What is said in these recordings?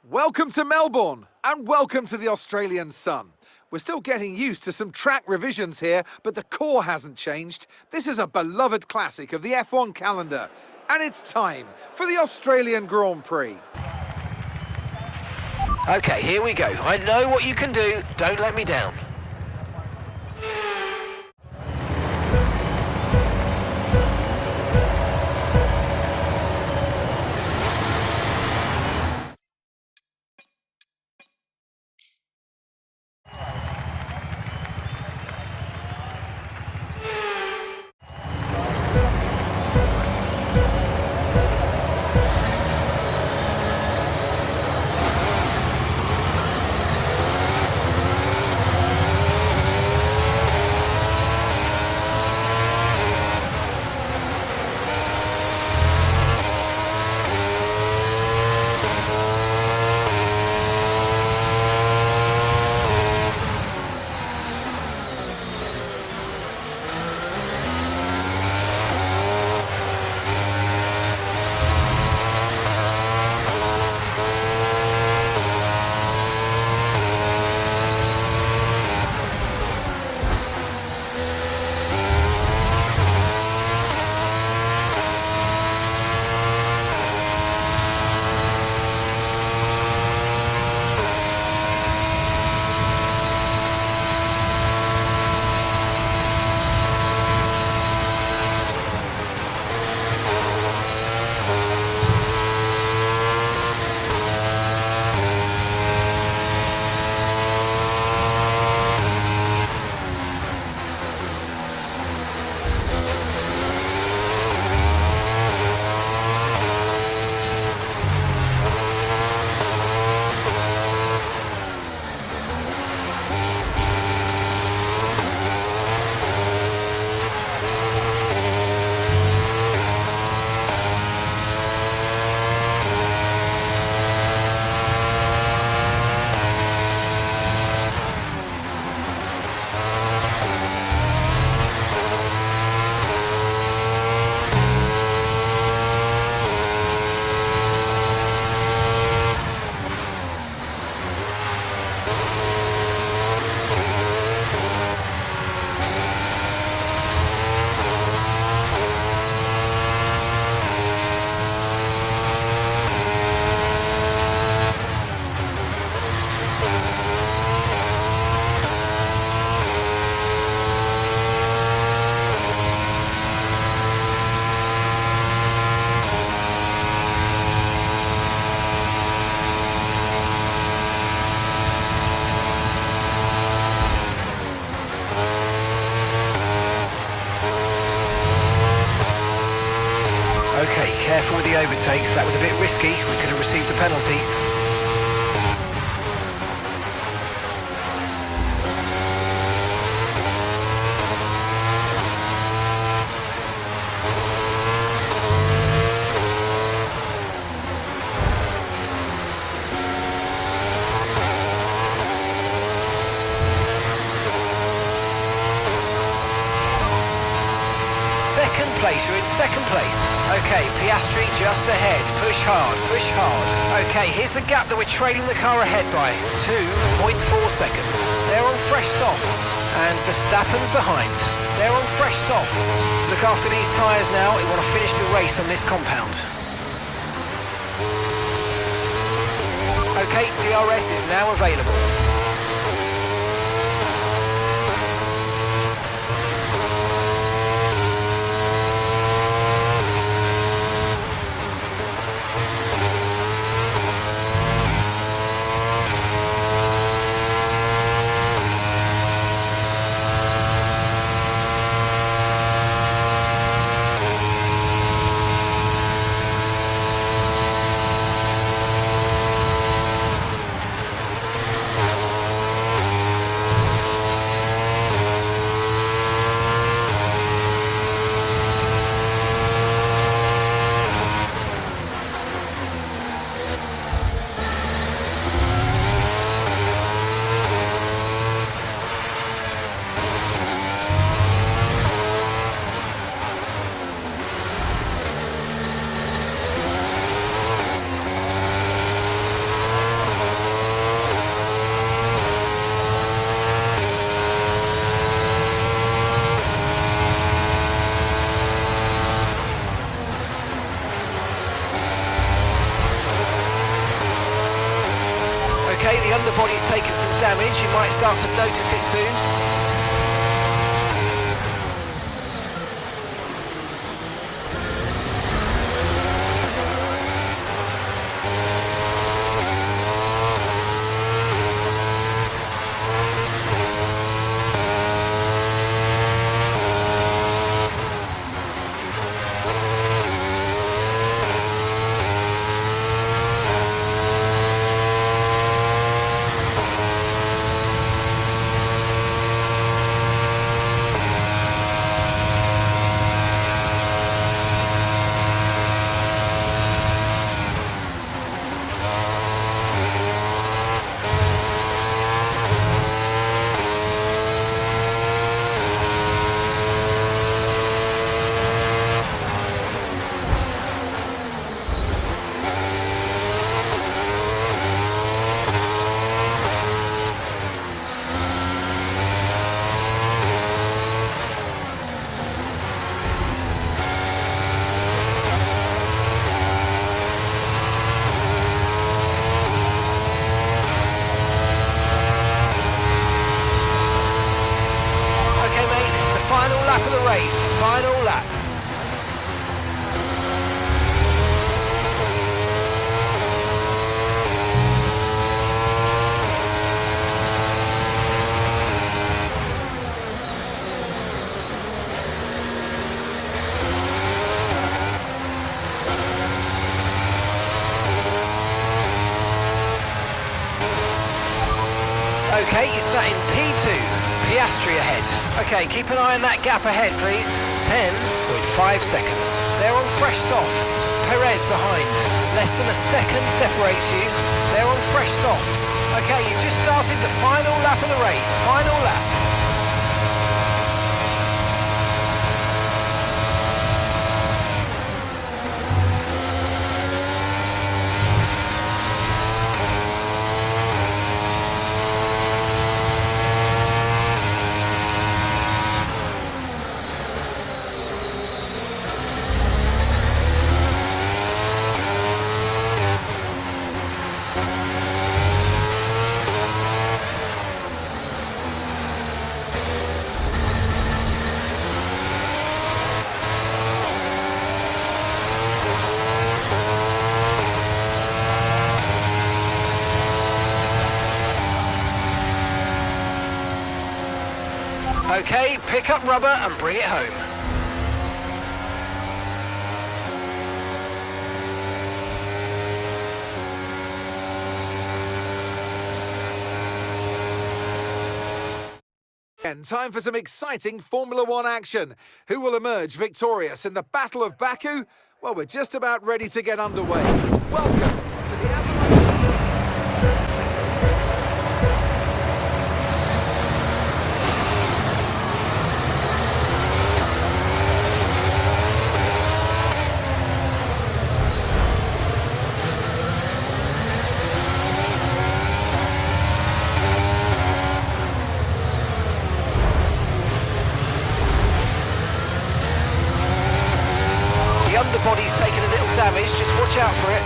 Welcome to Melbourne, and welcome to the Australian sun. We're still getting used to some track revisions here, but the core hasn't changed. This is a beloved classic of the F1 calendar, and it's time for the Australian Grand Prix. Okay, here we go. I know what you can do. Don't let me down. Okay, careful with the overtakes. That was a bit risky. We could have received a penalty. Second place, you're in second place. Okay, Piastri just ahead. Push hard, push hard. Okay, here's the gap that we're trailing the car ahead by. 2.4 seconds. They're on fresh softs. And Verstappen's behind. They're on fresh softs. Look after these tyres now. We want to finish the race on this compound. Okay, DRS is now available. the underbody's taken some damage. You might start to notice it soon. Final lap of the race, final lap. Okay, you're sat in P2, Piastri ahead. Okay, keep an eye on that gap ahead, please. 10.5 seconds. They're on fresh softs. Perez behind. Less than a second separates you. They're on fresh softs. Okay, you just started the final lap of the race. Final lap. Okay, pick up rubber and bring it home. And time for some exciting Formula One action. Who will emerge victorious in the Battle of Baku? Well, we're just about ready to get underway. Welcome to the Azerbaijan. Underbody's taken a little damage, just watch out for it.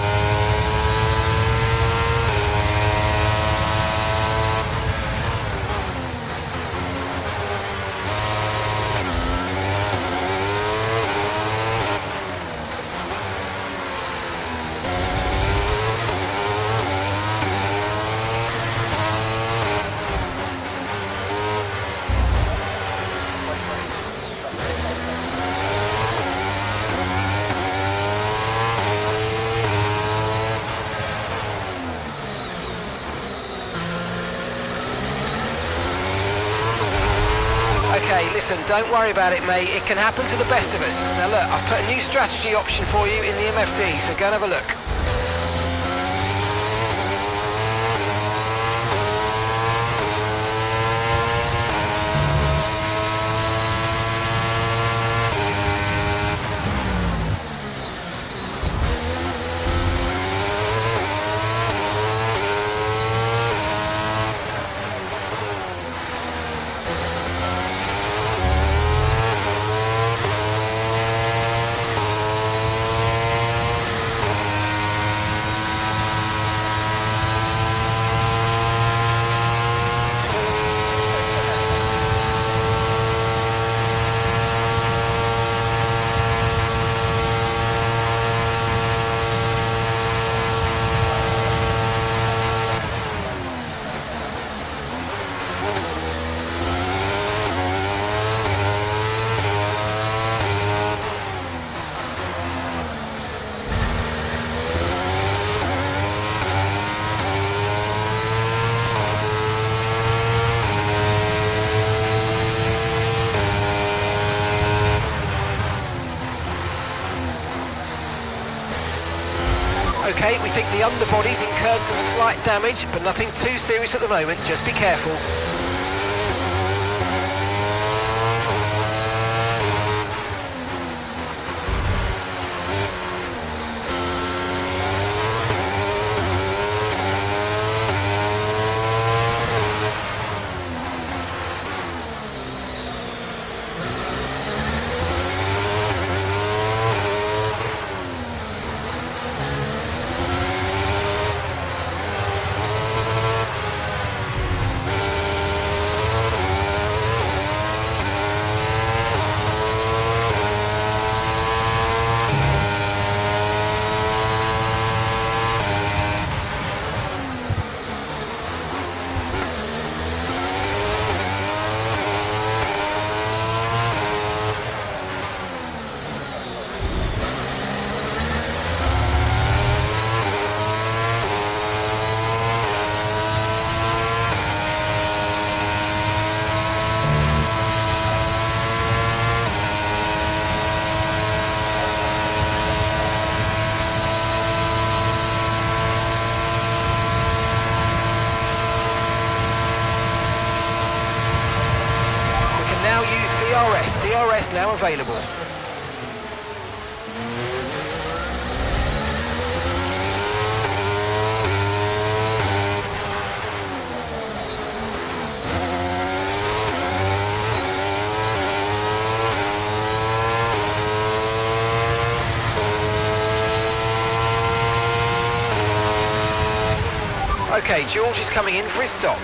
Okay, listen, don't worry about it, mate. It can happen to the best of us. Now look, I've put a new strategy option for you in the MFD, so go and have a look. think the underbody's incurred some slight damage, but nothing too serious at the moment. Just be careful. DRS now available. Okay, George is coming in for his stop.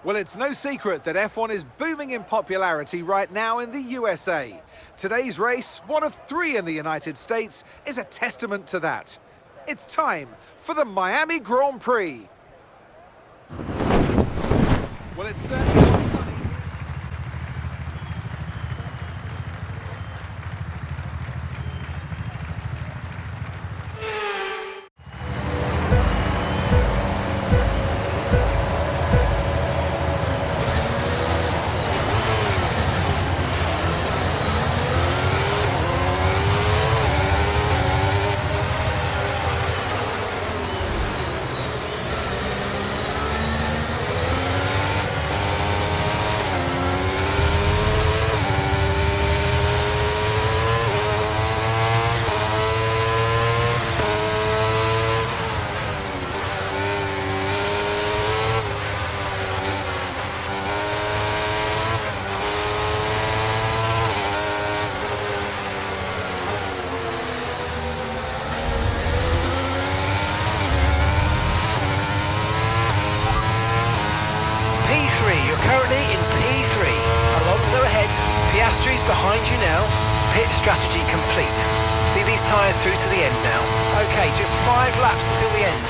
Well, it's no secret that F1 is booming in popularity right now in the USA. Today's race, one of 3 in the United States, is a testament to that. It's time for the Miami Grand Prix. Well, it's certainly not sunny. strategy complete. See these tyres through to the end now. Okay, just 5 laps until the end.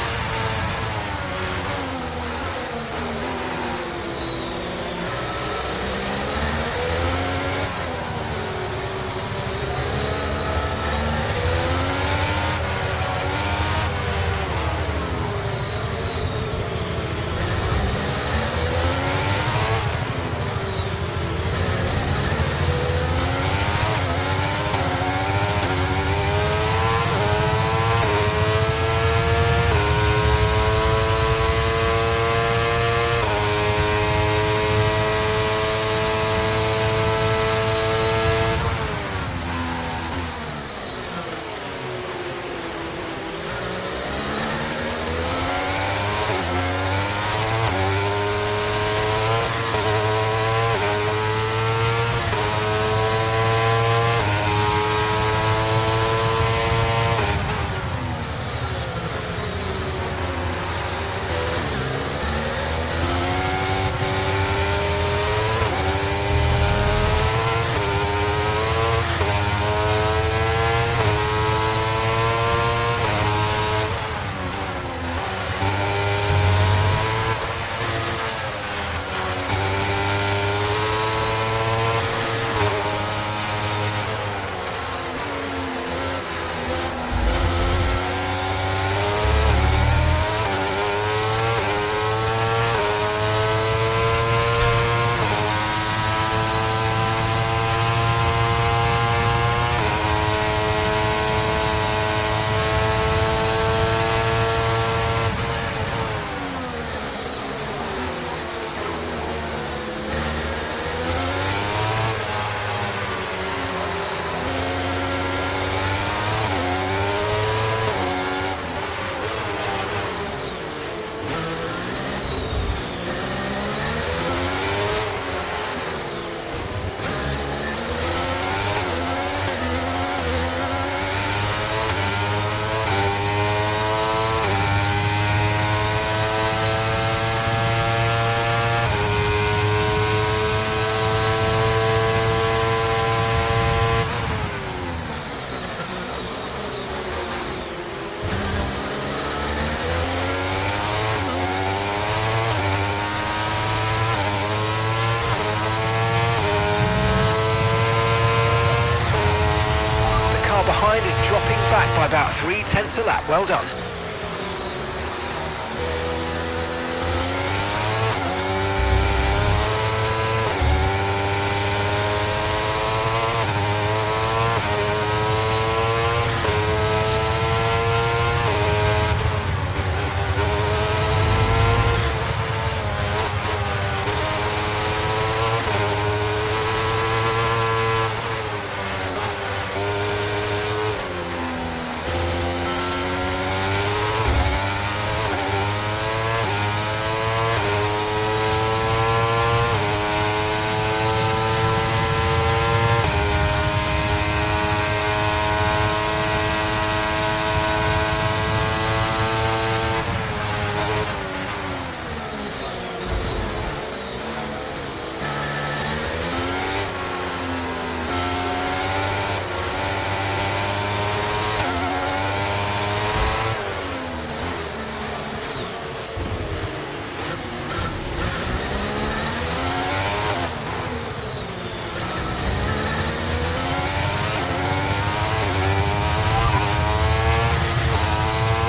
Behind is dropping back by about 3/10 a lap. Well done.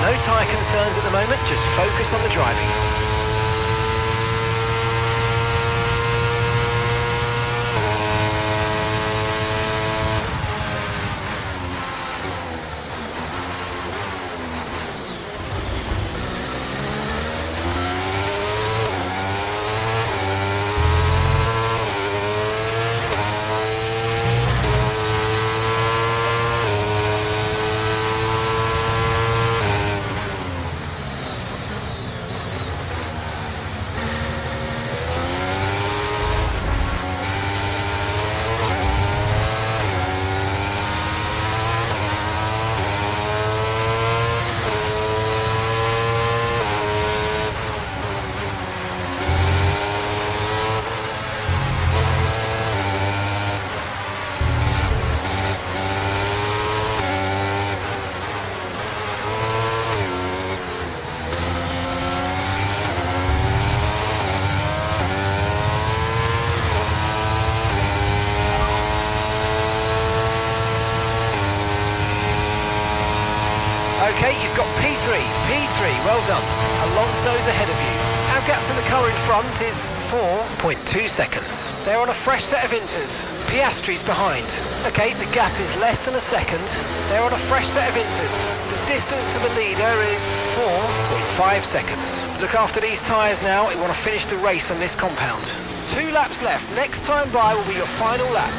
No tyre concerns at the moment, just focus on the driving. Okay, you've got P3, well done. Alonso's ahead of you. Our gap to the car in front is 4.2 seconds. They're on a fresh set of inters. Piastri's behind. Okay, the gap is less than a second. They're on a fresh set of inters. The distance to the leader is 4.5 seconds. Look after these tyres now. We want to finish the race on this compound. 2 laps left. Next time by will be your final lap.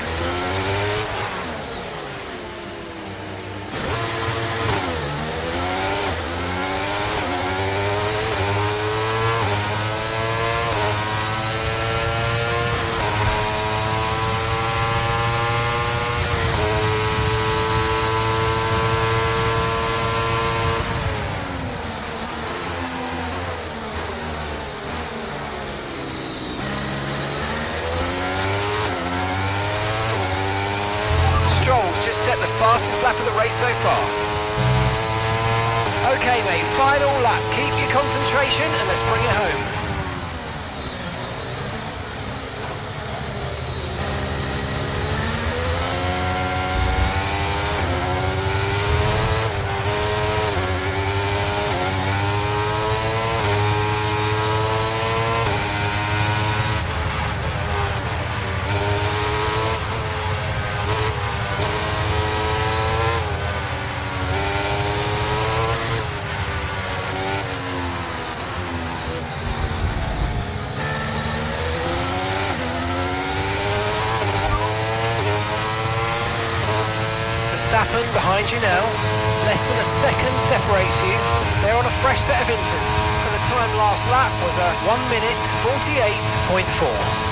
Stroll's just set the fastest lap of the race so far. Okay mate, final lap. Keep your concentration and let's bring it home. Verstappen behind you now. Less than a second separates you. They're on a fresh set of inters. And the time last lap was a 1 minute 48.4.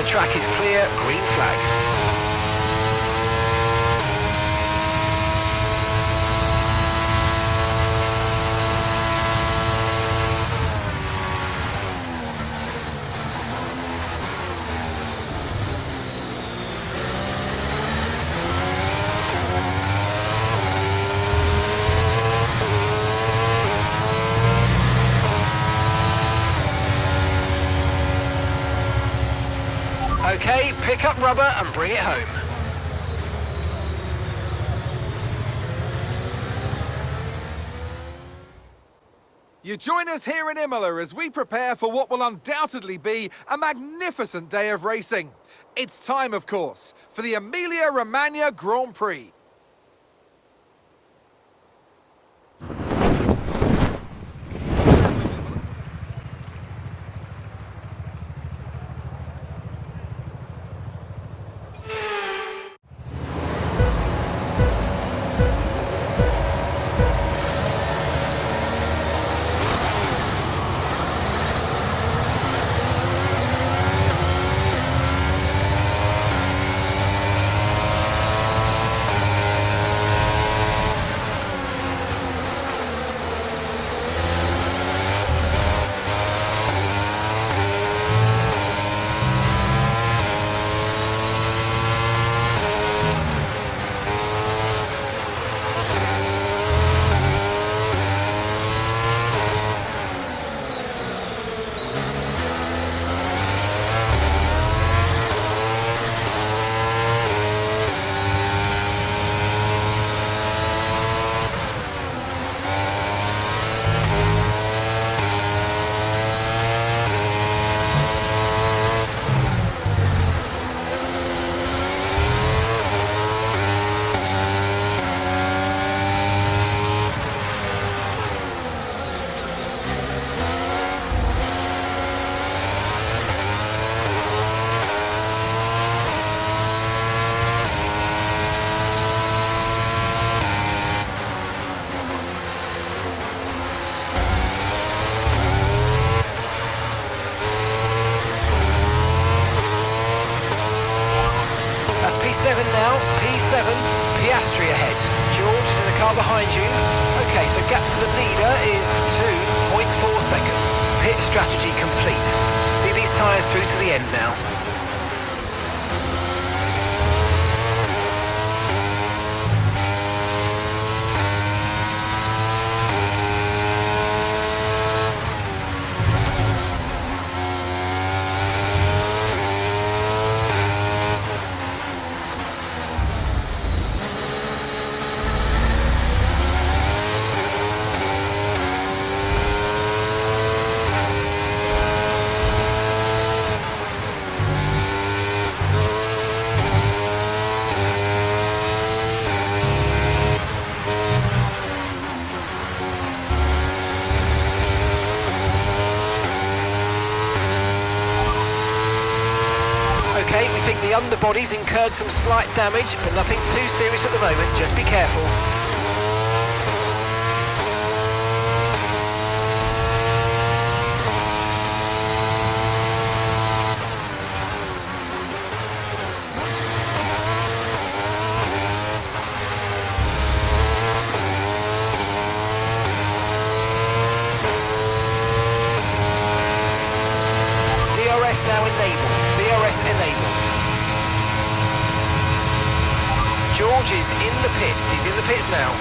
Track is clear, green flag. Okay, pick up rubber and bring it home. You join us here in Imola as we prepare for what will undoubtedly be a magnificent day of racing. It's time, of course, for the Emilia-Romagna Grand Prix. P7 now, P7, Piastri ahead. George to the car behind you. Okay, so gap to the leader is 2.4 seconds. Pit strategy complete. See these tyres through to the end now. Okay, we think the underbody's incurred some slight damage, but nothing too serious at the moment. Just be careful. DRS now enabled. DRS enabled. George is in the pits. He's in the pits now.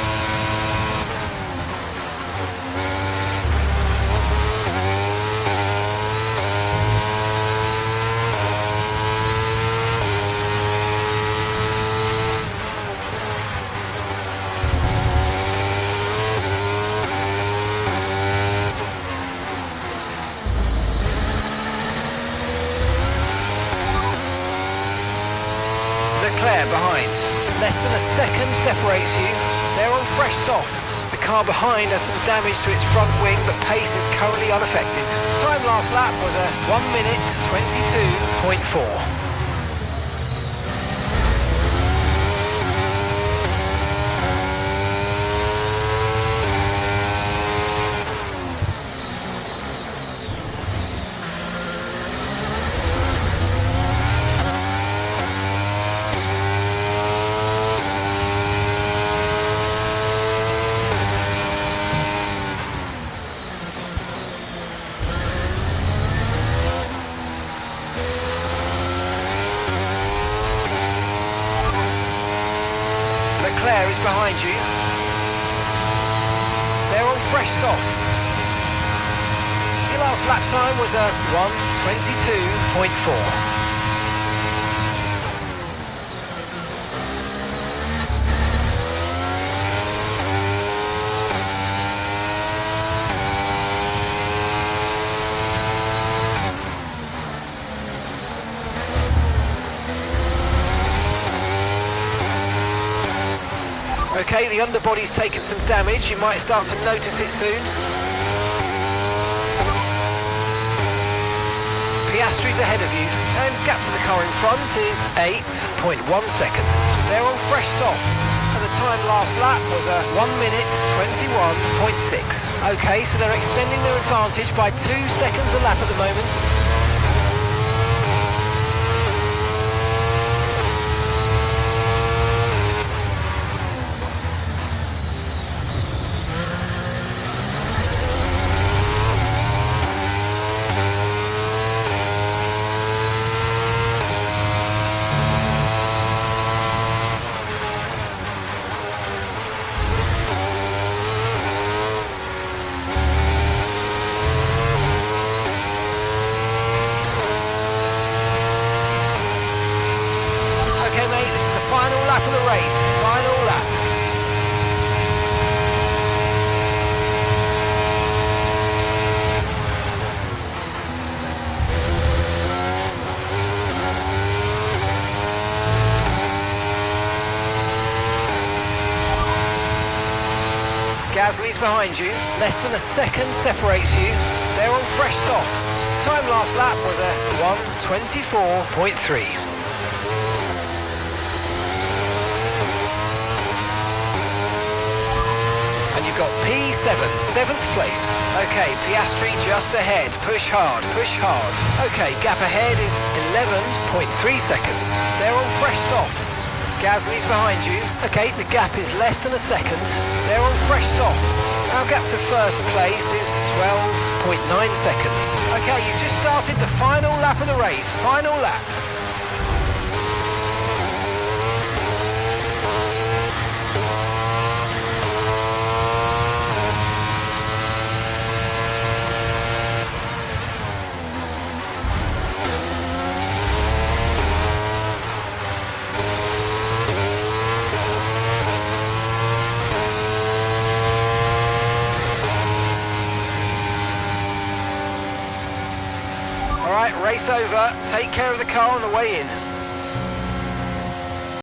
Leclerc behind. Less than a second separates you. They're on fresh softs. The car behind has some damage to its front wing, but pace is currently unaffected. Time last lap was a 1 minute 22.4. Leclerc is behind you. They're on fresh softs. Your last lap time was a 1:22.4. Okay, the underbody's taken some damage. You might start to notice it soon. Piastri's ahead of you, and gap to the car in front is 8.1 seconds. They're on fresh softs, and the time last lap was a 1 minute 21.6. Okay, so they're extending their advantage by 2 seconds a lap at the moment. Final lap of the race, final lap. Gasly's behind you, less than a second separates you. They're on fresh softs. Time last lap was a 1:24.3. And you've got P7, 7th place. Okay, Piastri just ahead. Push hard, push hard. Okay, gap ahead is 11.3 seconds. They're on fresh softs. Gasly's behind you. Okay, the gap is less than a second. They're on fresh softs. Our gap to first place is 12.9 seconds. Okay, you've just started the final lap of the race. Final lap. All right, race over. Take care of the car on the way in.